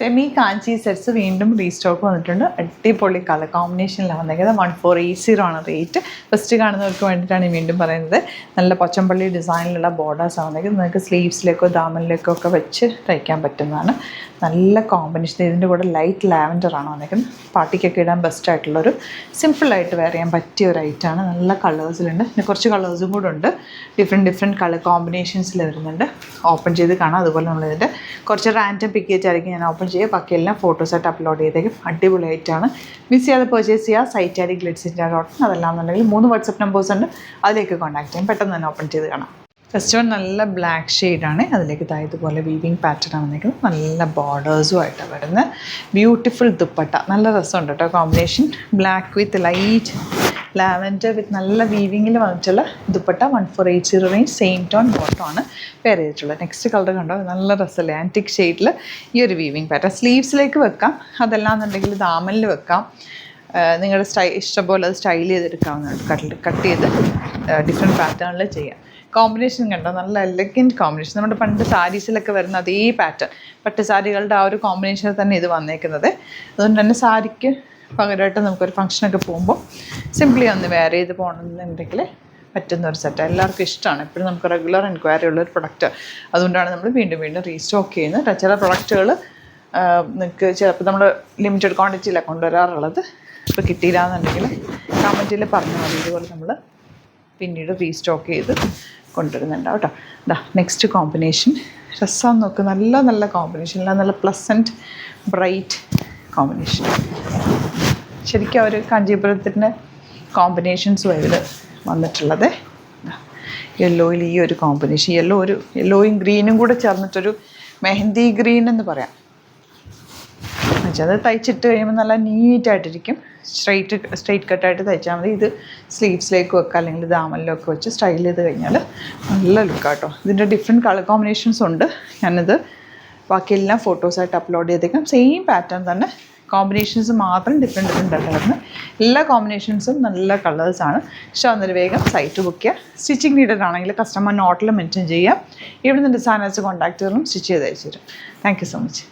Semi കാഞ്ചി sets വീണ്ടും restock വന്നിട്ടുണ്ട്. അടിപൊളി കളർ കോമ്പിനേഷനിലാണ് വന്നേക്കുന്നത്. 1480 ആണ് റേറ്റ്. ഫസ്റ്റ് കാണുന്നവർക്ക് വേണ്ടിയിട്ടാണ് വീണ്ടും പറയുന്നത്. നല്ല പൊച്ചമ്പള്ളി ഡിസൈനിലുള്ള ബോർഡേഴ്സാണ് വന്നേക്കുന്നത്. നിങ്ങൾക്ക് സ്ലീവ്സിലേക്കോ ദാമനിലേക്കോ ഒക്കെ വെച്ച് തയ്ക്കാൻ പറ്റുന്നതാണ്. നല്ല കോമ്പിനേഷൻ. ഇതിൻ്റെ കൂടെ ലൈറ്റ് ലാവൻഡറാണ് വന്നേക്കുന്നത്. പാർട്ടിക്കൊക്കെ ഇടാൻ ബെസ്റ്റ് ആയിട്ടുള്ളൊരു സിമ്പിളായിട്ട് വെയർ ചെയ്യാൻ പറ്റിയ ഒരു ഐറ്റമാണ്. നല്ല കളേഴ്സിലുണ്ട്. പിന്നെ കുറച്ച് കളേഴ്സും കൂടെ ഉണ്ട്. ഡിഫറെൻറ്റ് കളർ കോമ്പിനേഷൻസിൽ വരുന്നുണ്ട്. ഓപ്പൺ ചെയ്ത് കാണാം. അതുപോലെ നമ്മളിതിൻ്റെ കുറച്ച് റാൻഡം പിക്കേജ് ആയിരിക്കും ഞാൻ ഓപ്പൺ ചെയ്യുക. ബാക്കിയെല്ലാം ഫോട്ടോസായിട്ട് അപ്ലോഡ് ചെയ്തേക്കും. അടിപൊളിയായിട്ടാണ്. മിസ് ചെയ്യാതെ പർച്ചേസ് ചെയ്യുക. സൈറ്റ് ഐ glitzs.in. അതെല്ലാമെന്നുണ്ടെങ്കിൽ 3 വാട്സപ്പ് നമ്പേഴ്സ് ഉണ്ട്. അതിലേക്ക് കോൺടാക്ട് ചെയ്യാം. പെട്ടെന്ന് തന്നെ ഓപ്പൺ ചെയ്ത് കാണാം. ഫസ്റ്റ് വൺ നല്ല ബ്ലാക്ക് ഷെയ്ഡാണ്. അതിലേക്ക് ഇതുപോലെ വീവിങ് പാറ്റേൺ ആണ് വന്നിരിക്കുന്നത്. നല്ല ബോർഡേഴ്സും ആയിട്ടാണ് വരുന്നത്. ബ്യൂട്ടിഫുൾ ദുപ്പട്ട. നല്ല രസമുണ്ട് കേട്ടോ combination. Black with light lavender with നല്ല വീവിങ്ങിൽ വന്നിട്ടുള്ള ദുപ്പട്ട. 1480 റേഞ്ച്. സെയിം ടോൺ ബോട്ടമാണ് പെയർ ചെയ്തിട്ടുള്ളത്. നെക്സ്റ്റ് കളർ കണ്ടോ, നല്ല രസമല്ലേ. ആൻറ്റിക് ഷെയ്ഡിൽ ഈ ഒരു വീവിങ് പാറ്റേൺ. സ്ലീവ്സിലേക്ക് വെക്കാം. അതല്ലാന്നുണ്ടെങ്കിൽ ദാമനിൽ വെക്കാം. നിങ്ങളുടെ ഇഷ്ടംപോലെ അത് സ്റ്റൈൽ ചെയ്തെടുക്കാവുന്നതാണ്. കട്ട് ചെയ്ത് ഡിഫറെൻറ്റ് പാറ്റേണിൽ ചെയ്യാം. കോമ്പിനേഷൻ കണ്ടോ, നല്ല എലഗൻറ്റ് കോമ്പിനേഷൻ. നമ്മുടെ പണ്ട് സാരീസിലൊക്കെ വരുന്ന അതേ പാറ്റേൺ, പട്ട് സാരികളുടെ ആ ഒരു കോമ്പിനേഷനിൽ തന്നെ ഇത് വന്നേക്കുന്നത്. അതുകൊണ്ട് തന്നെ സാരിക്ക് പകരമായിട്ട് നമുക്കൊരു ഫംഗ്ഷനൊക്കെ പോകുമ്പോൾ സിംപ്ലി ഒന്ന് വെയർ ചെയ്ത് പോകണമെന്നുണ്ടെങ്കിൽ പറ്റുന്ന ഒരു സെറ്റ്. എല്ലാവർക്കും ഇഷ്ടമാണ്. എപ്പോഴും നമുക്ക് റെഗുലർ എൻക്വയറി ഉള്ളൊരു പ്രൊഡക്റ്റ്. അതുകൊണ്ടാണ് നമ്മൾ വീണ്ടും റീസ്റ്റോക്ക് ചെയ്യുന്നത്. ചില പ്രൊഡക്റ്റുകൾ നിങ്ങൾക്ക് ചിലപ്പോൾ നമ്മൾ ലിമിറ്റഡ് ക്വാണ്ടിറ്റിയിലാണ് കൊണ്ടുവരാറുള്ളത്. ഇപ്പോൾ കിട്ടിയില്ലാന്നുണ്ടെങ്കിൽ കമൻറ്റിൽ പറഞ്ഞാൽ മതി. ഇതുപോലെ നമ്മൾ പിന്നീട് റീസ്റ്റോക്ക് ചെയ്ത് കൊണ്ടുവരുന്നുണ്ടാവും കേട്ടോ. നെക്സ്റ്റ് കോമ്പിനേഷൻ രസം നോക്ക്. നല്ല കോമ്പിനേഷൻ. നല്ല പ്ലസൻറ്റ് ബ്രൈറ്റ് കോമ്പിനേഷൻ. ശരിക്കും അവർ കാഞ്ചീപുരത്തിൻ്റെ കോമ്പിനേഷൻസ് ഇതിൽ വന്നിട്ടുള്ളത്. യെല്ലോയിൽ ഈ ഒരു കോമ്പിനേഷൻ. യെല്ലോയും ഗ്രീനും കൂടെ ചേർന്നിട്ടൊരു മെഹന്തി ഗ്രീൻ എന്ന് പറയാം. അത് തയ്ച്ചിട്ട് കഴിയുമ്പോൾ നല്ല നീറ്റായിട്ടിരിക്കും. സ്ട്രെയിറ്റ് കട്ടായിട്ട് തയ്ച്ചാൽ മതി. ഇത് സ്ലീവ്സിലേക്ക് വെക്കുക, അല്ലെങ്കിൽ ദാമനിലൊക്കെ വെച്ച് സ്റ്റൈൽ ചെയ്ത് കഴിഞ്ഞാൽ നല്ല ലുക്കാട്ടോ. ഇതിൻ്റെ ഡിഫറെൻറ്റ് കളർ കോമ്പിനേഷൻസ് ഉണ്ട്. ഞാനിത് ബാക്കിയെല്ലാം ഫോട്ടോസായിട്ട് അപ്ലോഡ് ചെയ്തേക്കാം. സെയിം പാറ്റേൺ തന്നെ, കോമ്പിനേഷൻസ് മാത്രം ഡിഫറെൻറ്റ് ആയിട്ടായിരുന്നു. എല്ലാ കോമ്പിനേഷൻസും നല്ല കളേഴ്സാണ്. ഇഷ്ടമാകുന്നൊരു വേഗം സൈറ്റ് ബുക്ക് ചെയ്യുക. സ്റ്റിച്ചിങ് നീഡഡ് ആണെങ്കിൽ കസ്റ്റമർ നോട്ടിൽ മെൻഷൻ ചെയ്യാം. ഇവിടെ നിന്ന് ഡിസൈനേഴ്സ് കോൺടാക്ട് ചെയ്തും സ്റ്റിച്ച് ചെയ്ത് അയച്ചു തരും. Thank you so much.